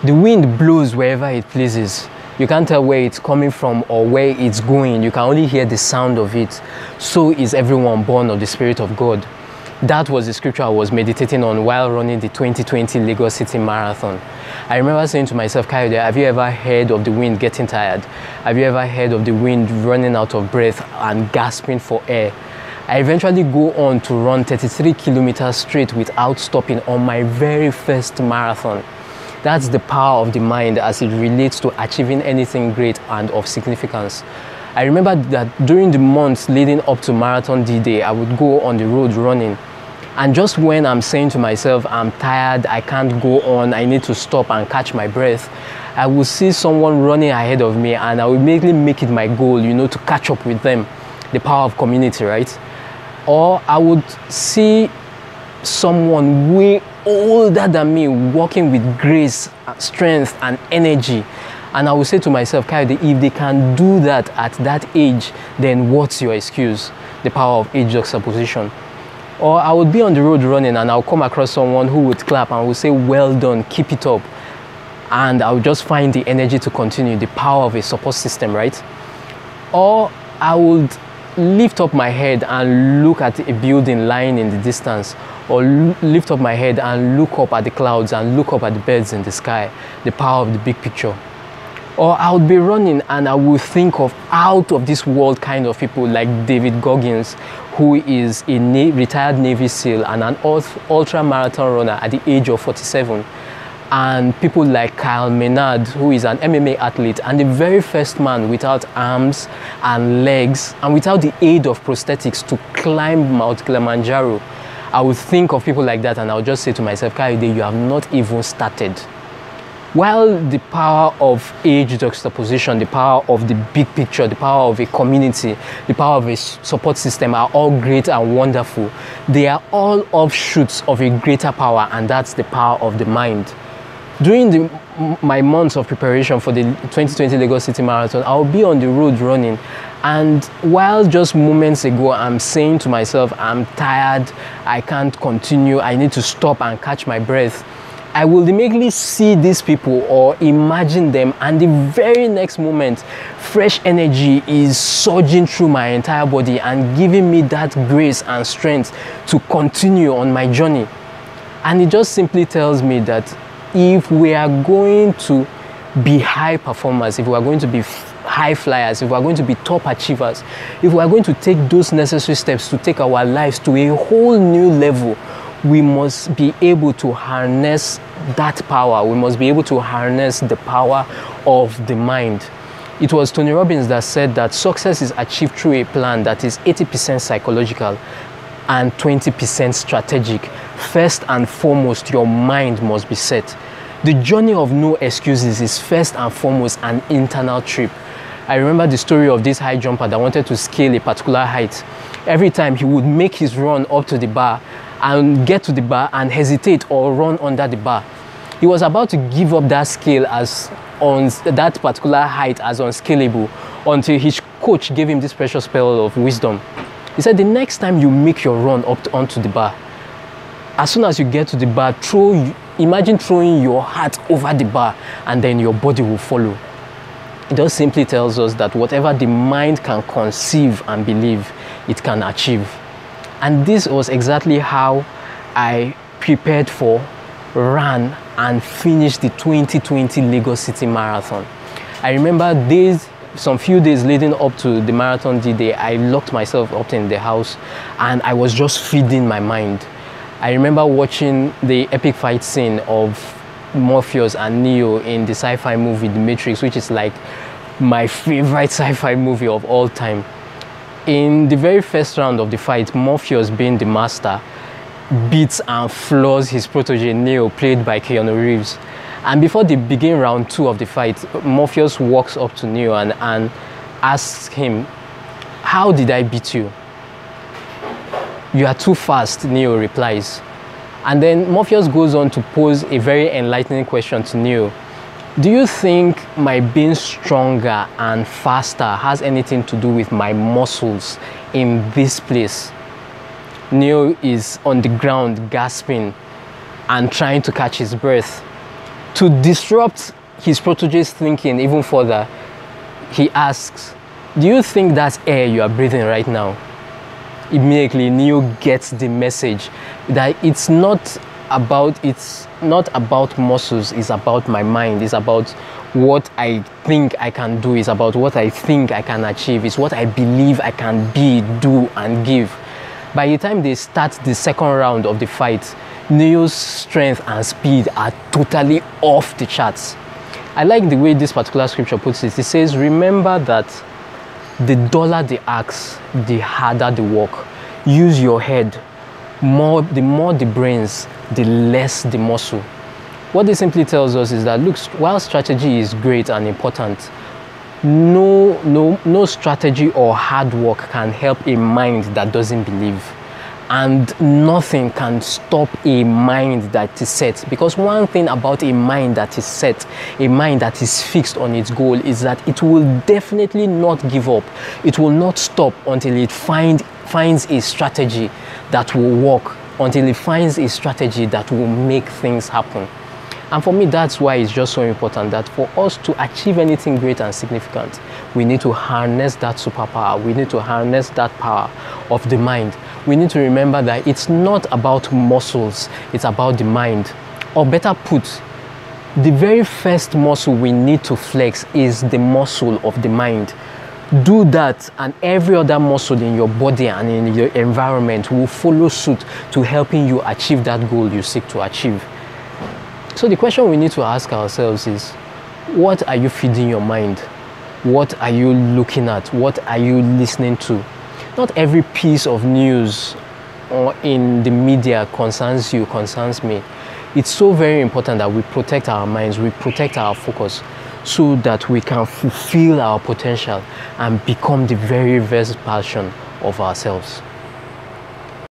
The wind blows wherever it pleases. You can't tell where it's coming from or where it's going. You can only hear the sound of it. So is everyone born of the Spirit of God. That was the scripture I was meditating on while running the 2020 Lagos City Marathon. I remember saying to myself, Kayode, have you ever heard of the wind getting tired? Have you ever heard of the wind running out of breath and gasping for air? I eventually go on to run 33 kilometers straight without stopping on my very first marathon. That's the power of the mind as it relates to achieving anything great and of significance. I remember that during the months leading up to Marathon D-Day, I would go on the road running. And just when I'm saying to myself, I'm tired, I can't go on, I need to stop and catch my breath, I will see someone running ahead of me and I will immediately make it my goal, to catch up with them. The power of community, right? Or I would see someone way older than me walking with grace, strength and energy, and I will say to myself, Kayode, if they can do that at that age, then what's your excuse? The power of age juxtaposition. Or I would be on the road running and I'll come across someone who would clap and will say, well done, keep it up, and I'll just find the energy to continue. The power of a support system, right? Or I would lift up my head and look at a building lying in the distance, or lift up my head and look up at the clouds and look up at the birds in the sky, the power of the big picture. Or I would be running and I would think of out of this world kind of people like David Goggins, who is a retired Navy SEAL and an ultra marathon runner at the age of 47. And people like Kyle Maynard, who is an MMA athlete and the very first man without arms and legs and without the aid of prosthetics to climb Mount Kilimanjaro. I would think of people like that and I would just say to myself, Kayode, you have not even started. While the power of age juxtaposition, the power of the big picture, the power of a community, the power of a support system are all great and wonderful, they are all offshoots of a greater power, and that's the power of the mind. During my months of preparation for the 2020 Lagos City Marathon, I'll be on the road running, and while just moments ago I'm saying to myself, I'm tired, I can't continue, I need to stop and catch my breath, I will immediately see these people or imagine them, and the very next moment, fresh energy is surging through my entire body and giving me that grace and strength to continue on my journey. And it just simply tells me that if we are going to be high performers, if we are going to be high flyers, if we are going to be top achievers, if we are going to take those necessary steps to take our lives to a whole new level, we must be able to harness that power. We must be able to harness the power of the mind. It was Tony Robbins that said that success is achieved through a plan that is 80% psychological and 20% strategic. First and foremost, your mind must be set. The journey of no excuses is first and foremost an internal trip. I remember the story of this high jumper that wanted to scale a particular height. Every time he would make his run up to the bar and get to the bar and hesitate or run under the bar. He was about to give up that scale as on that particular height as unscalable until his coach gave him this precious pearl of wisdom. He said, the next time you make your run onto the bar, as soon as you get to the bar, imagine throwing your heart over the bar and then your body will follow. It just simply tells us that whatever the mind can conceive and believe, it can achieve. And this was exactly how I prepared for, ran, and finished the 2020 Lagos City Marathon. I remember some few days leading up to the Marathon D-Day, I locked myself up in the house and I was just feeding my mind. I remember watching the epic fight scene of Morpheus and Neo in the sci-fi movie The Matrix, which is like my favorite sci-fi movie of all time. In the very first round of the fight, Morpheus, being the master, beats and floors his protege Neo, played by Keanu Reeves. And before they begin round 2 of the fight, Morpheus walks up to Neo and asks him, "How did I beat you?" "You are too fast," Neo replies. And then Morpheus goes on to pose a very enlightening question to Neo. "Do you think my being stronger and faster has anything to do with my muscles in this place?" Neo is on the ground gasping and trying to catch his breath. To disrupt his protege's thinking even further, he asks, do you think that's air you are breathing right now? Immediately, Neo gets the message that it's not about muscles, it's about my mind, it's about what I think I can do, it's about what I think I can achieve, it's what I believe I can be, do, and give. By the time they start the second round of the fight, Neo's strength and speed are totally off the charts. I like the way this particular scripture puts it. It says, remember that the duller the axe, the harder the work. Use your head. The more the brains, the less the muscle. What this simply tells us is that, look, while strategy is great and important, no strategy or hard work can help a mind that doesn't believe. And nothing can stop a mind that is set. Because one thing about a mind that is set, a mind that is fixed on its goal, is that it will definitely not give up. It will not stop until it finds a strategy that will work, until it finds a strategy that will make things happen. And for me, that's why it's just so important that for us to achieve anything great and significant, we need to harness that superpower. We need to harness that power of the mind. We need to remember that it's not about muscles, it's about the mind. Or better put, the very first muscle we need to flex is the muscle of the mind. Do that, and every other muscle in your body and in your environment will follow suit to helping you achieve that goal you seek to achieve. So the question we need to ask ourselves is, what are you feeding your mind? What are you looking at? What are you listening to? Not every piece of news or in the media concerns you, concerns me. It's so very important that we protect our minds, we protect our focus, so that we can fulfill our potential and become the very best version of ourselves.